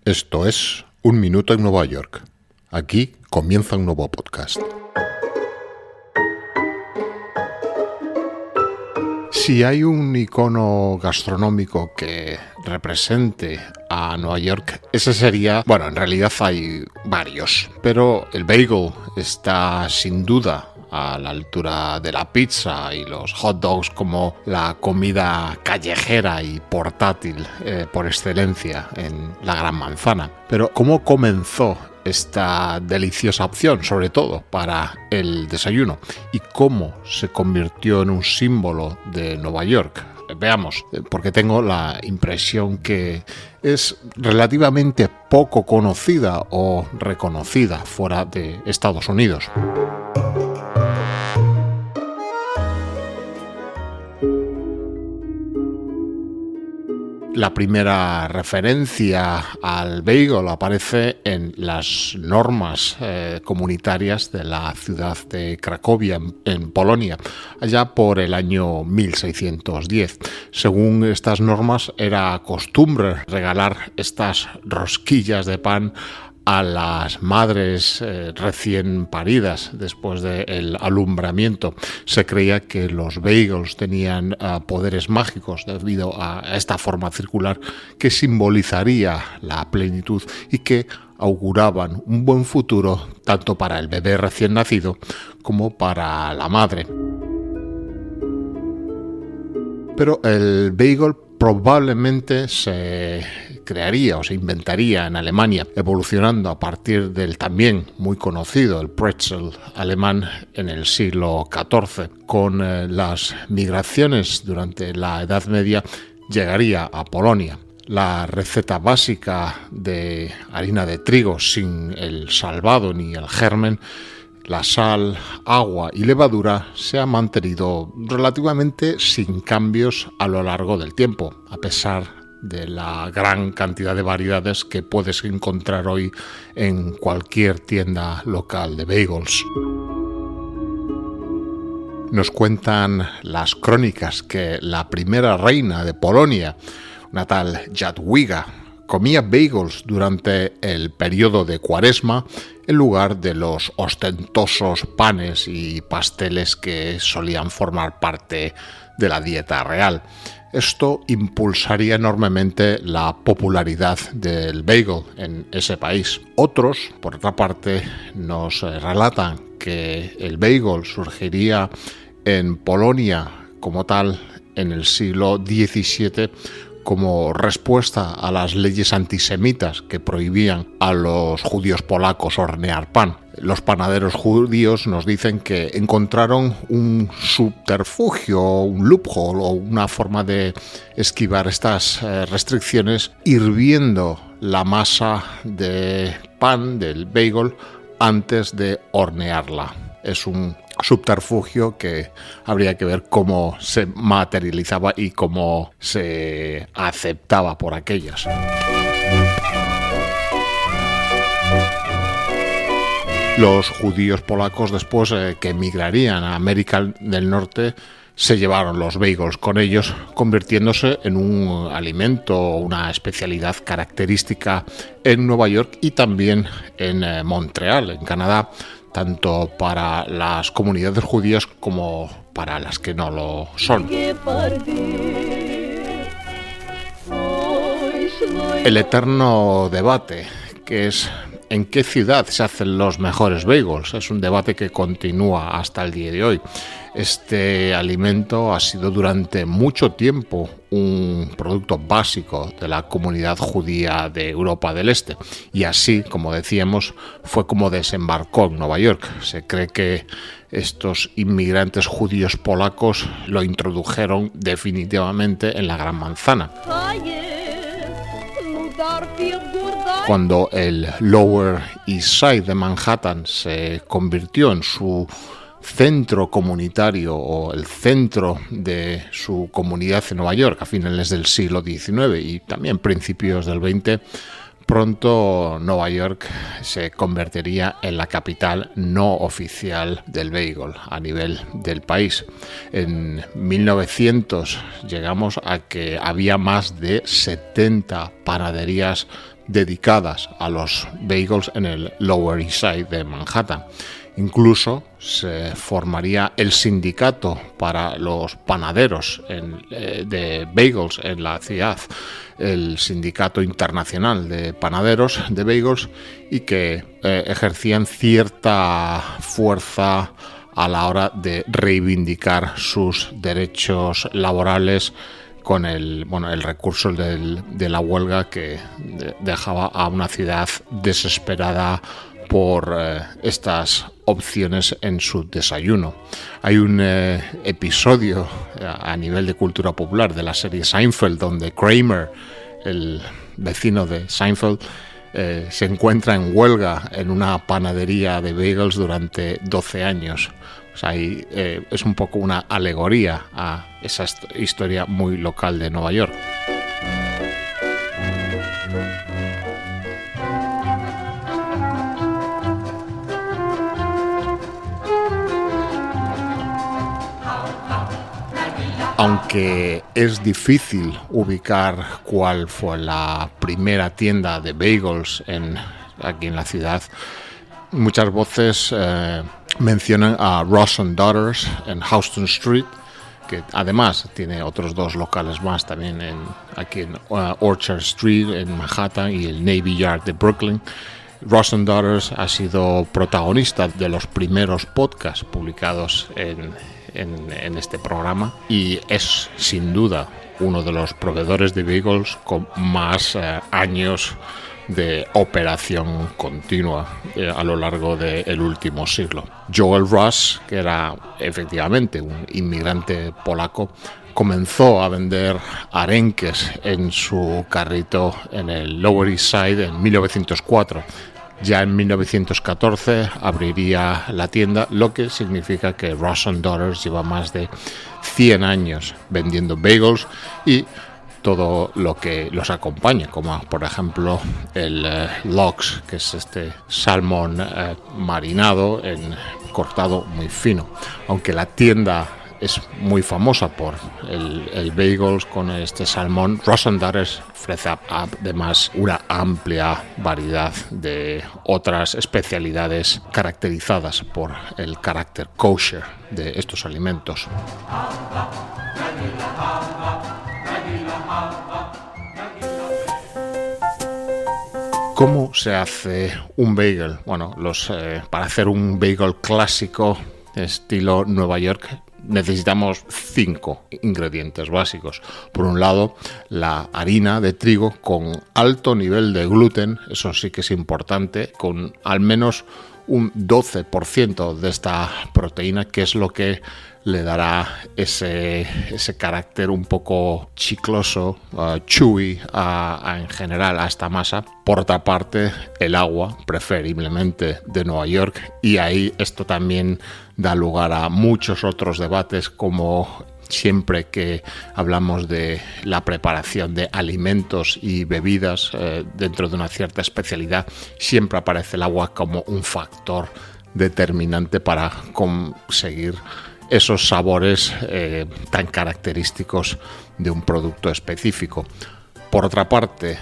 Esto es Un Minuto en Nueva York. Aquí comienza un nuevo podcast. Si hay un icono gastronómico que represente a Nueva York, ese sería, bueno, en realidad hay varios, pero el bagel está sin duda a la altura de la pizza y los hot dogs como la comida callejera y portátil por excelencia en la Gran Manzana. Pero ¿cómo comenzó esta deliciosa opción, sobre todo para el desayuno? ¿Y cómo se convirtió en un símbolo de Nueva York? Veamos, porque tengo la impresión que es relativamente poco conocida o reconocida fuera de Estados Unidos. La primera referencia al bagel aparece en las normas comunitarias de la ciudad de Cracovia, en Polonia, allá por el año 1610. Según estas normas, era costumbre regalar estas rosquillas de pan a las madres recién paridas después del alumbramiento. Se creía que los bagels tenían poderes mágicos debido a esta forma circular que simbolizaría la plenitud y que auguraban un buen futuro tanto para el bebé recién nacido como para la madre. Pero el bagel probablemente se crearía o se inventaría en Alemania, evolucionando a partir del también muy conocido el pretzel alemán en el siglo XIV. Con las migraciones durante la Edad Media llegaría a Polonia. La receta básica de harina de trigo sin el salvado ni el germen, la sal, agua y levadura se ha mantenido relativamente sin cambios a lo largo del tiempo, a pesar de la gran cantidad de variedades que puedes encontrar hoy en cualquier tienda local de bagels. Nos cuentan las crónicas que la primera reina de Polonia, una tal Jadwiga, comía bagels durante el periodo de Cuaresma en lugar de los ostentosos panes y pasteles que solían formar parte de la dieta real. Esto impulsaría enormemente la popularidad del bagel en ese país. Otros, por otra parte, nos relatan que el bagel surgiría en Polonia como tal en el siglo XVII como respuesta a las leyes antisemitas que prohibían a los judíos polacos hornear pan. Los panaderos judíos nos dicen que encontraron un subterfugio, un loophole o una forma de esquivar estas restricciones hirviendo la masa de pan del bagel antes de hornearla. Es un subterfugio que habría que ver cómo se materializaba y cómo se aceptaba por aquellas. Los judíos polacos, después que emigrarían a América del Norte, se llevaron los bagels con ellos, convirtiéndose en un alimento, una especialidad característica en Nueva York y también en Montreal, en Canadá, tanto para las comunidades judías como para las que no lo son. El eterno debate, que es ¿en qué ciudad se hacen los mejores bagels? Es un debate que continúa hasta el día de hoy. Este alimento ha sido durante mucho tiempo un producto básico de la comunidad judía de Europa del Este. Y así, como decíamos, fue como desembarcó en Nueva York. Se cree que estos inmigrantes judíos polacos lo introdujeron definitivamente en la Gran Manzana. Cuando el Lower East Side de Manhattan se convirtió en su centro comunitario o el centro de su comunidad en Nueva York a finales del siglo XIX y también principios del XX, pronto Nueva York se convertiría en la capital no oficial del bagel a nivel del país. En 1900 llegamos a que había más de 70 panaderías dedicadas a los bagels en el Lower East Side de Manhattan. Incluso se formaría el sindicato para los panaderos de bagels en la ciudad, el Sindicato Internacional de Panaderos de Bagels, y que ejercían cierta fuerza a la hora de reivindicar sus derechos laborales con el recurso de la huelga que dejaba a una ciudad desesperada por estas opciones en su desayuno. Hay un episodio a nivel de cultura popular de la serie Seinfeld donde Kramer, el vecino de Seinfeld, se encuentra en huelga en una panadería de bagels durante 12 años. O sea, ahí, es un poco una alegoría a esa historia muy local de Nueva York. Aunque es difícil ubicar cuál fue la primera tienda de bagels aquí en la ciudad, muchas voces mencionan a Ross & Daughters en Houston Street, que además tiene otros dos locales más también aquí en Orchard Street en Manhattan y el Navy Yard de Brooklyn. Ross & Daughters ha sido protagonista de los primeros podcasts publicados en este programa y es sin duda uno de los proveedores de bagels con más años de operación continua a lo largo del último siglo. Joel Ross, que era efectivamente un inmigrante polaco, comenzó a vender arenques en su carrito en el Lower East Side en 1904. Ya en 1914 abriría la tienda, lo que significa que Ross & Daughters lleva más de 100 años vendiendo bagels y todo lo que los acompaña, como por ejemplo el lox, que es este salmón marinado cortado muy fino. Aunque la tienda es muy famosa por el bagels con este salmón, Ross & Daughters ofrece además una amplia variedad de otras especialidades caracterizadas por el carácter kosher de estos alimentos. ¿Cómo se hace un bagel? Bueno, para hacer un bagel clásico estilo Nueva York necesitamos 5 ingredientes básicos. Por un lado, la harina de trigo con alto nivel de gluten, eso sí que es importante, con al menos un 12% de esta proteína, que es lo que le dará ese carácter un poco chicloso, chewy en general a esta masa. Por otra parte, el agua, preferiblemente de Nueva York, y ahí esto también da lugar a muchos otros debates, como siempre que hablamos de la preparación de alimentos y bebidas dentro de una cierta especialidad, siempre aparece el agua como un factor determinante para conseguir esos sabores tan característicos de un producto específico. Por otra parte,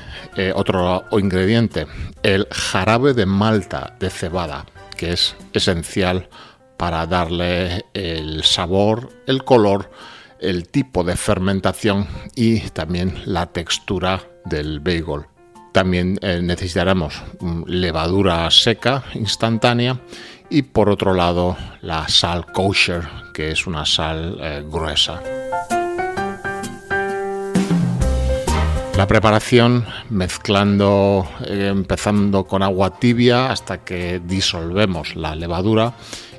otro ingrediente, el jarabe de malta de cebada, que es esencial para darle el sabor, el color, el tipo de fermentación y también la textura del bagel. También necesitaremos levadura seca instantánea y por otro lado la sal kosher, que es una sal gruesa. La preparación empezando con agua tibia hasta que disolvemos la levadura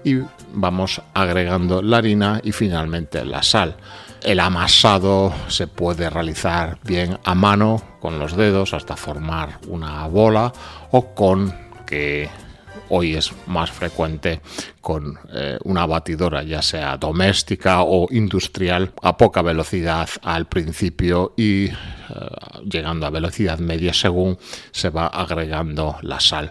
y vamos agregando la harina y finalmente la sal. El amasado se puede realizar bien a mano con los dedos hasta formar una bola o que hoy es más frecuente con una batidora, ya sea doméstica o industrial, a poca velocidad al principio y llegando a velocidad media según se va agregando la sal.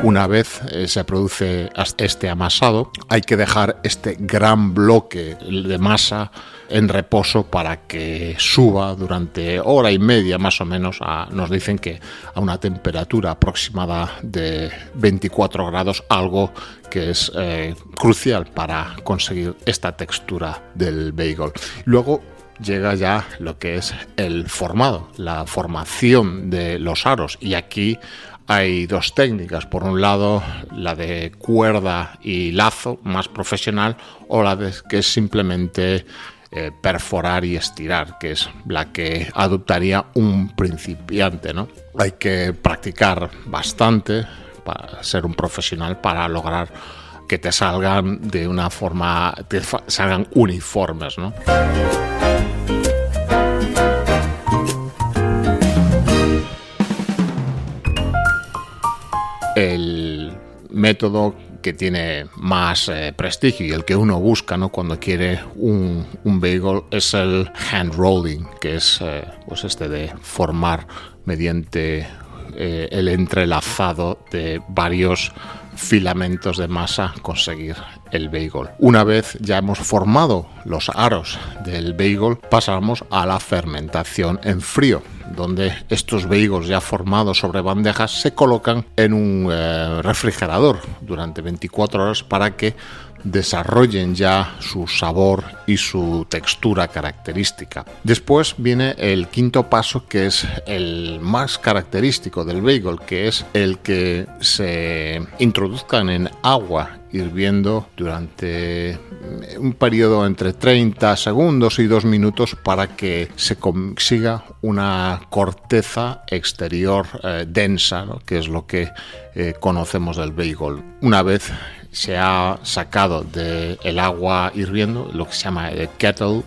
Una vez se produce este amasado, hay que dejar este gran bloque de masa en reposo para que suba durante hora y media más o menos. Nos dicen que a una temperatura aproximada de 24 grados, algo que es crucial para conseguir esta textura del bagel. Luego llega ya lo que es el formado, la formación de los aros, y aquí hay dos técnicas. Por un lado, la de cuerda y lazo, más profesional, o la de que es simplemente perforar y estirar, que es la que adoptaría un principiante, ¿no? Hay que practicar bastante para ser un profesional, para lograr que te salgan de una forma, te salgan uniformes, ¿no? El método que tiene más prestigio y el que uno busca, ¿no?, cuando quiere un bagel es el hand rolling, que es pues este de formar mediante el entrelazado de varios filamentos de masa, conseguir el bagel. Una vez ya hemos formado los aros del bagel, pasamos a la fermentación en frío, donde estos bagels ya formados sobre bandejas se colocan en un refrigerador durante 24 horas para que desarrollen ya su sabor y su textura característica. Después viene el quinto paso, que es el más característico del bagel, que es el que se introduzcan en agua hirviendo durante un periodo entre 30 segundos y 2 minutos para que se consiga una corteza exterior densa, ¿no?, que es lo que conocemos del bagel. Una vez se ha sacado del agua hirviendo, lo que se llama kettle,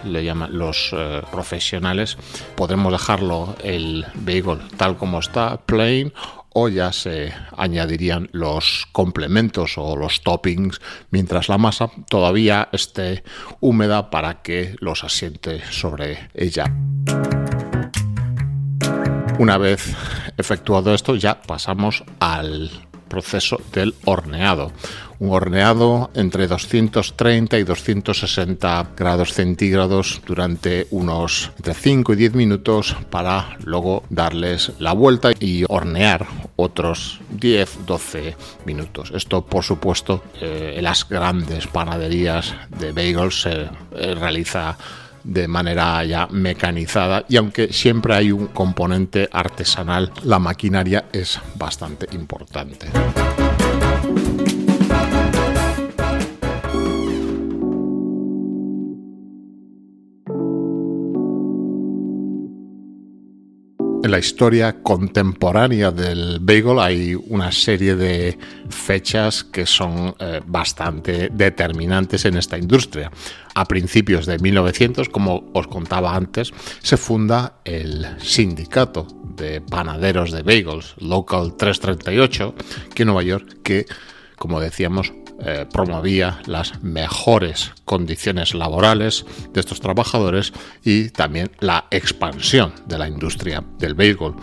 le llaman los profesionales, podremos dejarlo el bagel tal como está, plain, o ya se añadirían los complementos o los toppings mientras la masa todavía esté húmeda para que los asiente sobre ella. Una vez efectuado esto, ya pasamos al proceso del horneado. Un horneado entre 230 y 260 grados centígrados durante unos entre 5 y 10 minutos para luego darles la vuelta y hornear otros 10-12 minutos. Esto, por supuesto, en las grandes panaderías de bagels se realiza de manera ya mecanizada, y aunque siempre hay un componente artesanal, la maquinaria es bastante importante. En la historia contemporánea del bagel hay una serie de fechas que son bastante determinantes en esta industria. A principios de 1900, como os contaba antes, se funda el sindicato de panaderos de bagels, Local 338, que en Nueva York, que, como decíamos, promovía las mejores condiciones laborales de estos trabajadores y también la expansión de la industria del bagel.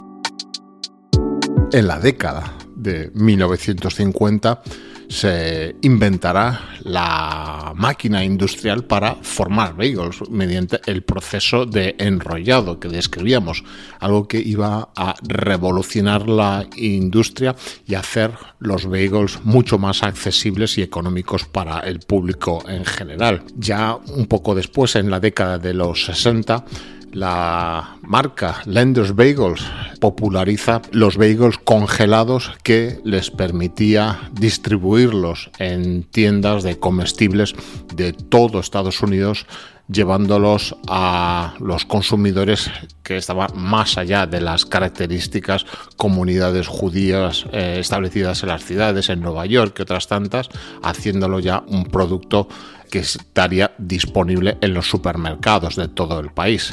En la década de 1950 se inventará la máquina industrial para formar bagels mediante el proceso de enrollado que describíamos, algo que iba a revolucionar la industria y hacer los bagels mucho más accesibles y económicos para el público en general. Ya un poco después, en la década de los 60, la marca Lender's Bagels populariza los bagels congelados, que les permitía distribuirlos en tiendas de comestibles de todo Estados Unidos, llevándolos a los consumidores que estaban más allá de las características comunidades judías establecidas en las ciudades, en Nueva York y otras tantas, haciéndolo ya un producto que estaría disponible en los supermercados de todo el país.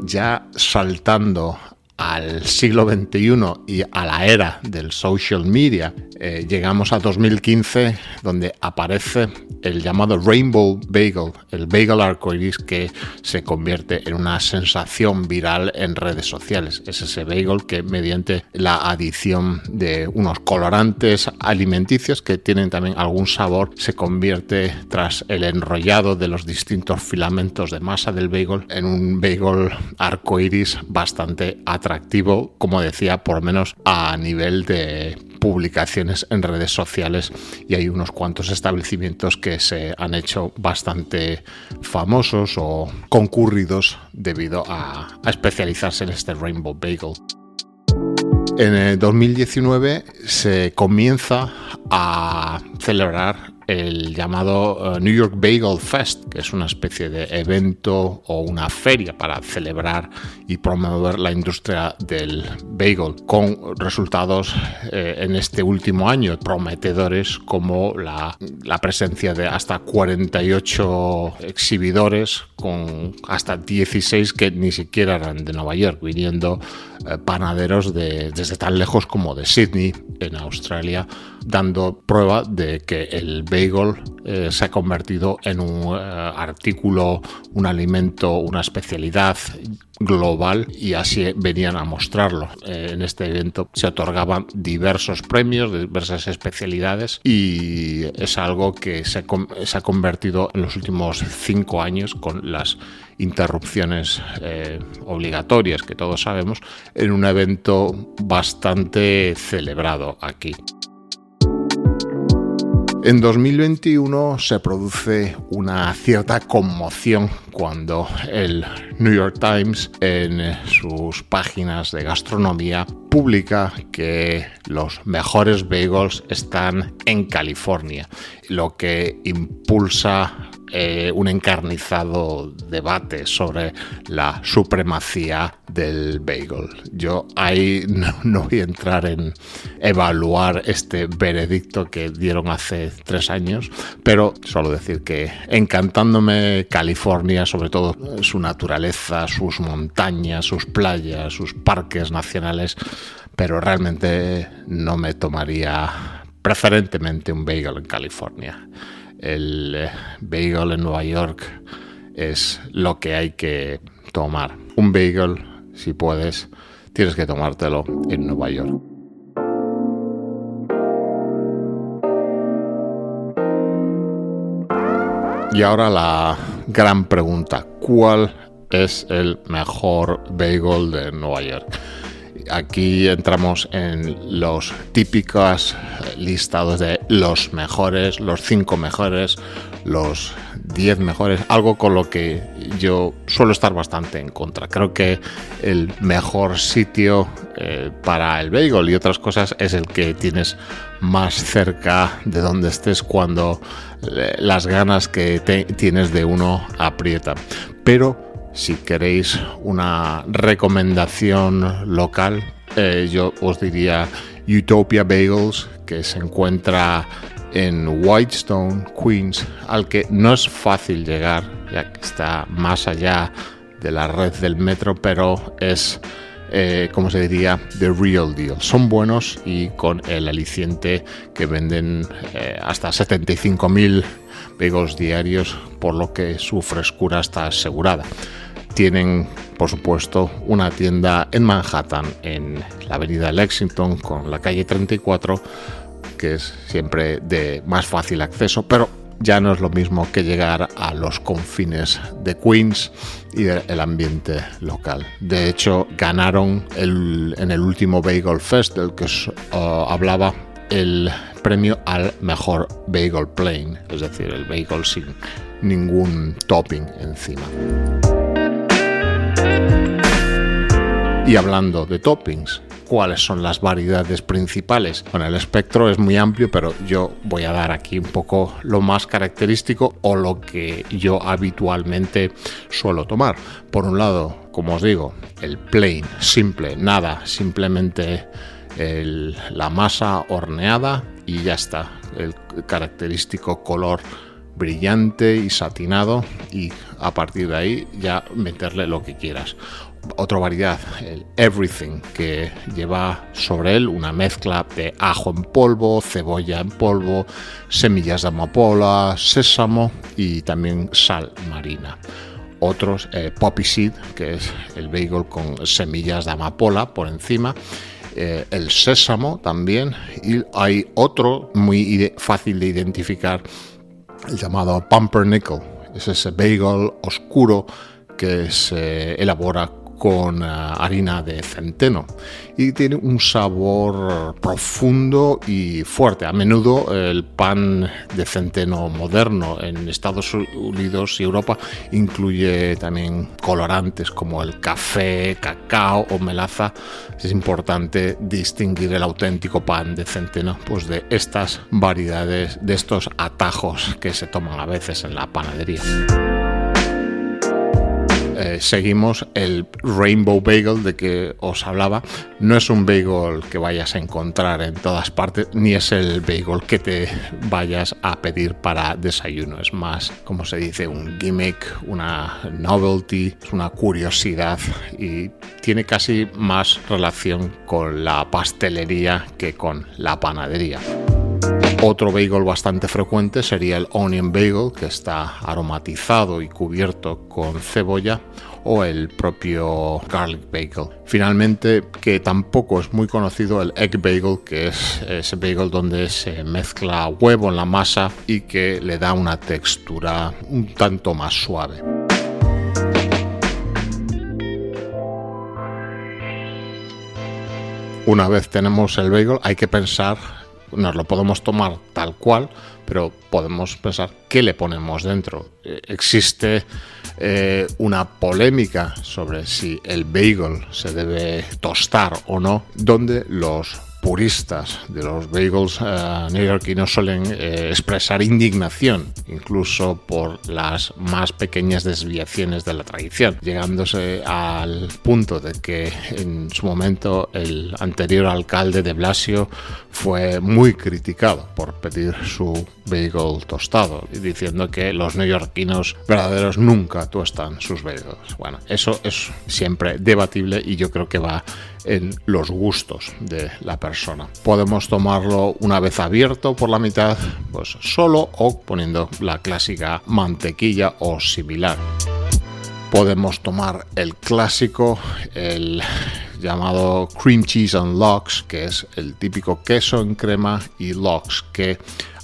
Ya saltando al siglo XXI y a la era del social media, llegamos a 2015, donde aparece el llamado Rainbow Bagel, el bagel arcoiris, que se convierte en una sensación viral en redes sociales. Es ese bagel que, mediante la adición de unos colorantes alimenticios que tienen también algún sabor, se convierte, tras el enrollado de los distintos filamentos de masa del bagel, en un bagel arcoiris bastante atractivo, como decía, por lo menos a nivel de publicaciones en redes sociales, y hay unos cuantos establecimientos que se han hecho bastante famosos o concurridos debido a especializarse en este Rainbow Bagel. En el 2019 se comienza a celebrar el llamado New York Bagel Fest, que es una especie de evento o una feria para celebrar y promover la industria del bagel, con resultados en este último año prometedores, como la presencia de hasta 48 exhibidores, con hasta 16 que ni siquiera eran de Nueva York, viniendo panaderos desde tan lejos como de Sydney, en Australia, dando prueba de que el bagel se ha convertido en un artículo, un alimento, una especialidad global, y así venían a mostrarlo. En este evento se otorgaban diversos premios de diversas especialidades, y es algo que se ha convertido en los últimos 5 años, con las interrupciones obligatorias que todos sabemos, en un evento bastante celebrado aquí. En 2021 se produce una cierta conmoción cuando el New York Times, en sus páginas de gastronomía, publica que los mejores bagels están en California, lo que impulsa un encarnizado debate sobre la supremacía del bagel. Yo ahí no voy a entrar en evaluar este veredicto que dieron hace 3 años, pero solo decir que encantándome California, sobre todo su naturaleza, sus montañas, sus playas, sus parques nacionales, pero realmente no me tomaría preferentemente un bagel en California. El bagel en Nueva York es lo que hay que tomar. Un bagel, si puedes, tienes que tomártelo en Nueva York. Y ahora la gran pregunta: ¿cuál es el mejor bagel de Nueva York? Aquí entramos en los típicos listados de los mejores, los 5 mejores, los 10 mejores, algo con lo que yo suelo estar bastante en contra. Creo que el mejor sitio para el bagel y otras cosas es el que tienes más cerca de donde estés cuando las ganas que tienes de uno aprietan. Pero si queréis una recomendación local, yo os diría Utopia Bagels, que se encuentra en Whitestone, Queens, al que no es fácil llegar, ya que está más allá de la red del metro, pero es, como se diría, the real deal. Son buenos, y con el aliciente que venden hasta 75.000 bagels diarios, por lo que su frescura está asegurada. Tienen, por supuesto, una tienda en Manhattan, en la avenida Lexington, con la calle 34, que es siempre de más fácil acceso, pero ya no es lo mismo que llegar a los confines de Queens y del ambiente local. De hecho, ganaron en el último Bagel Fest, del que os hablaba, el premio al mejor bagel plain, es decir, el bagel sin ningún topping encima. Y hablando de toppings, ¿cuáles son las variedades principales? Bueno, el espectro es muy amplio, pero yo voy a dar aquí un poco lo más característico o lo que yo habitualmente suelo tomar. Por un lado, como os digo, el plain, simple, nada, simplemente la masa horneada y ya está. El característico color brillante y satinado, y a partir de ahí ya meterle lo que quieras. Otra variedad, el Everything, que lleva sobre él una mezcla de ajo en polvo, cebolla en polvo, semillas de amapola, sésamo y también sal marina. Otros, Poppy Seed, que es el bagel con semillas de amapola por encima, el sésamo también, y hay otro muy fácil de identificar, el llamado Pumpernickel. Es ese bagel oscuro que se elabora con harina de centeno y tiene un sabor profundo y fuerte. A menudo el pan de centeno moderno en Estados Unidos y Europa incluye también colorantes como el café, cacao o melaza. Es importante distinguir el auténtico pan de centeno pues de estas variedades, de estos atajos que se toman a veces en la panadería. Seguimos el Rainbow Bagel de que os hablaba. No es un bagel que vayas a encontrar en todas partes, ni es el bagel que te vayas a pedir para desayuno. Es más, como se dice, un gimmick, una novelty, una curiosidad, y tiene casi más relación con la pastelería que con la panadería. Otro bagel bastante frecuente sería el Onion Bagel, que está aromatizado y cubierto con cebolla, o el propio Garlic Bagel. Finalmente, que tampoco es muy conocido, el Egg Bagel, que es ese bagel donde se mezcla huevo en la masa y que le da una textura un tanto más suave. Una vez tenemos el bagel, hay que pensar, nos lo podemos tomar tal cual, pero podemos pensar qué le ponemos dentro. Existe una polémica sobre si el bagel se debe tostar o no, donde los puristas de los bagels neoyorquinos suelen expresar indignación, incluso por las más pequeñas desviaciones de la tradición, llegándose al punto de que en su momento el anterior alcalde de Blasio fue muy criticado por pedir su bagel tostado, diciendo que los neoyorquinos verdaderos nunca tuestan sus bagels. Bueno, eso es siempre debatible y yo creo que va en los gustos de la persona. Podemos tomarlo una vez abierto por la mitad, pues solo, o poniendo la clásica mantequilla o similar. Podemos tomar el clásico, el llamado cream cheese and lox, que es el típico queso en crema, y lox, que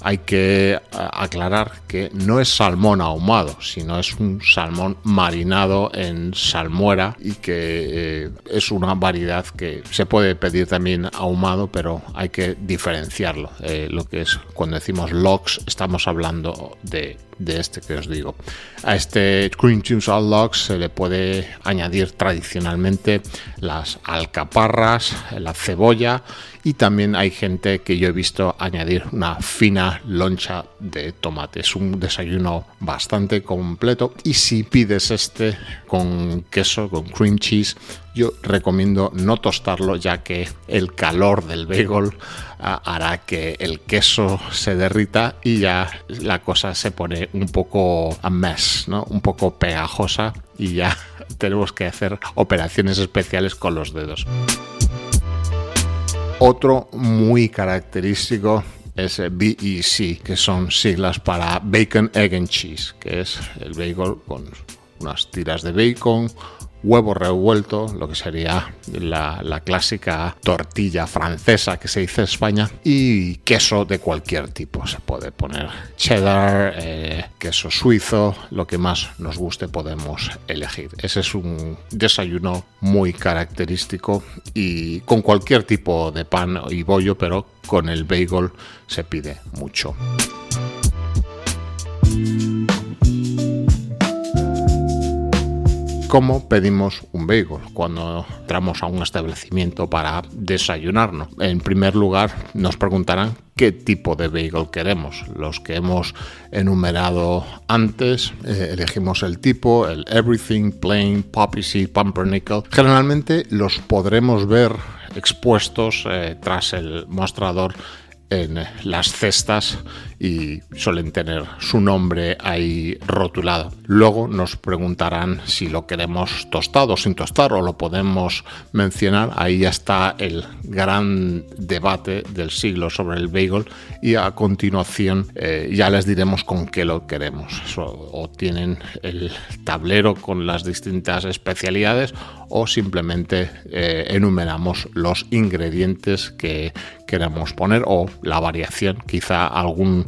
hay que aclarar que no es salmón ahumado, sino es un salmón marinado en salmuera, y que es una variedad que se puede pedir también ahumado, pero hay que diferenciarlo. Lo que es, cuando decimos lox, estamos hablando de este que os digo. A este cream cheese and lox se le puede añadir tradicionalmente las alcaparras, la cebolla, y también hay gente que yo he visto añadir una fina loncha de tomate. Es un desayuno bastante completo, y si pides este con queso, con cream cheese, yo recomiendo no tostarlo, ya que el calor del bagel hará que el queso se derrita y ya la cosa se pone un poco a mess, ¿no? Un poco pegajosa, y ya tenemos que hacer operaciones especiales con los dedos. Otro muy característico es BEC, que son siglas para Bacon, Egg and Cheese, que es el bagel con unas tiras de bacon, huevo revuelto, lo que sería la clásica tortilla francesa que se dice en España, y queso de cualquier tipo. Se puede poner cheddar, queso suizo, lo que más nos guste podemos elegir. Ese es un desayuno muy característico, y con cualquier tipo de pan y bollo, pero con el bagel se pide mucho. ¿Cómo pedimos un bagel cuando entramos a un establecimiento para desayunarnos? En primer lugar, nos preguntarán qué tipo de bagel queremos. Los que hemos enumerado antes, elegimos el tipo, el Everything, Plain, Poppy Seed, Pumpernickel. Generalmente los podremos ver expuestos tras el mostrador en las cestas, y suelen tener su nombre ahí rotulado. Luego nos preguntarán si lo queremos tostado, sin tostar, o lo podemos mencionar. Ahí ya está el gran debate del siglo sobre el bagel, y a continuación ya les diremos con qué lo queremos. O tienen el tablero con las distintas especialidades, o simplemente enumeramos los ingredientes que queremos poner, o la variación, quizá algún,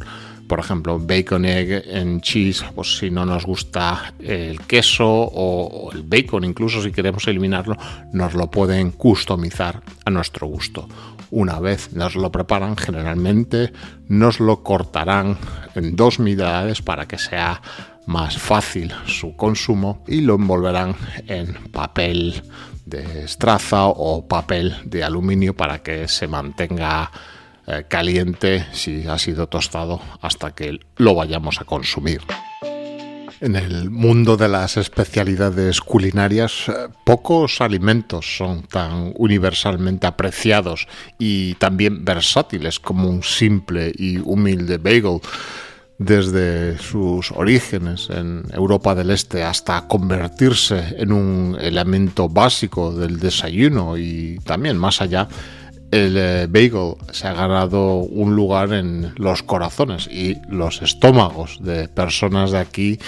por ejemplo, bacon, egg and cheese, pues si no nos gusta el queso o el bacon, incluso si queremos eliminarlo, nos lo pueden customizar a nuestro gusto. Una vez nos lo preparan, generalmente nos lo cortarán en 2 mitades para que sea más fácil su consumo, y lo envolverán en papel de estraza o papel de aluminio para que se mantenga caliente si ha sido tostado hasta que lo vayamos a consumir. En el mundo de las especialidades culinarias, pocos alimentos son tan universalmente apreciados y también versátiles como un simple y humilde bagel. Desde sus orígenes en Europa del Este hasta convertirse en un elemento básico del desayuno, y también más allá, el bagel se ha ganado un lugar en los corazones y los estómagos de personas de aquí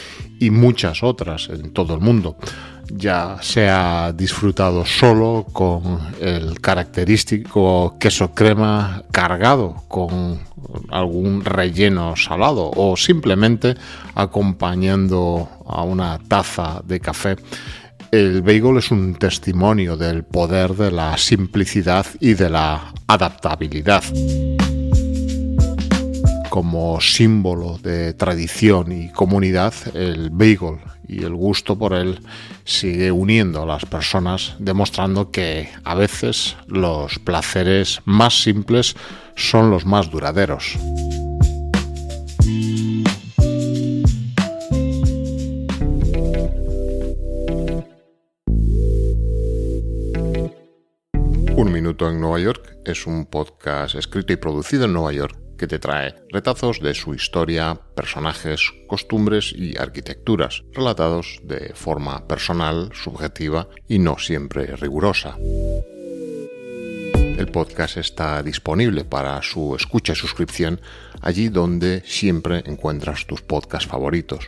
y muchas otras en todo el mundo. Ya se ha disfrutado solo con el característico queso crema cargado con algún relleno salado, o simplemente acompañando a una taza de café. El bagel es un testimonio del poder de la simplicidad y de la adaptabilidad. Como símbolo de tradición y comunidad, el bagel y el gusto por él sigue uniendo a las personas, demostrando que a veces los placeres más simples son los más duraderos. Un Minuto en Nueva York es un podcast escrito y producido en Nueva York que te trae retazos de su historia, personajes, costumbres y arquitecturas, relatados de forma personal, subjetiva y no siempre rigurosa. El podcast está disponible para su escucha y suscripción allí donde siempre encuentras tus podcasts favoritos.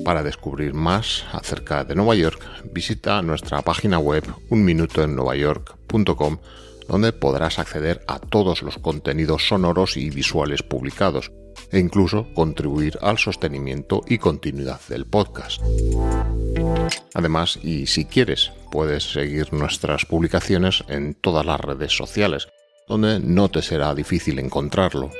Para descubrir más acerca de Nueva York, visita nuestra página web unminutoennuevayork.com, donde podrás acceder a todos los contenidos sonoros y visuales publicados, e incluso contribuir al sostenimiento y continuidad del podcast. Además, y si quieres, puedes seguir nuestras publicaciones en todas las redes sociales, donde no te será difícil encontrarlo.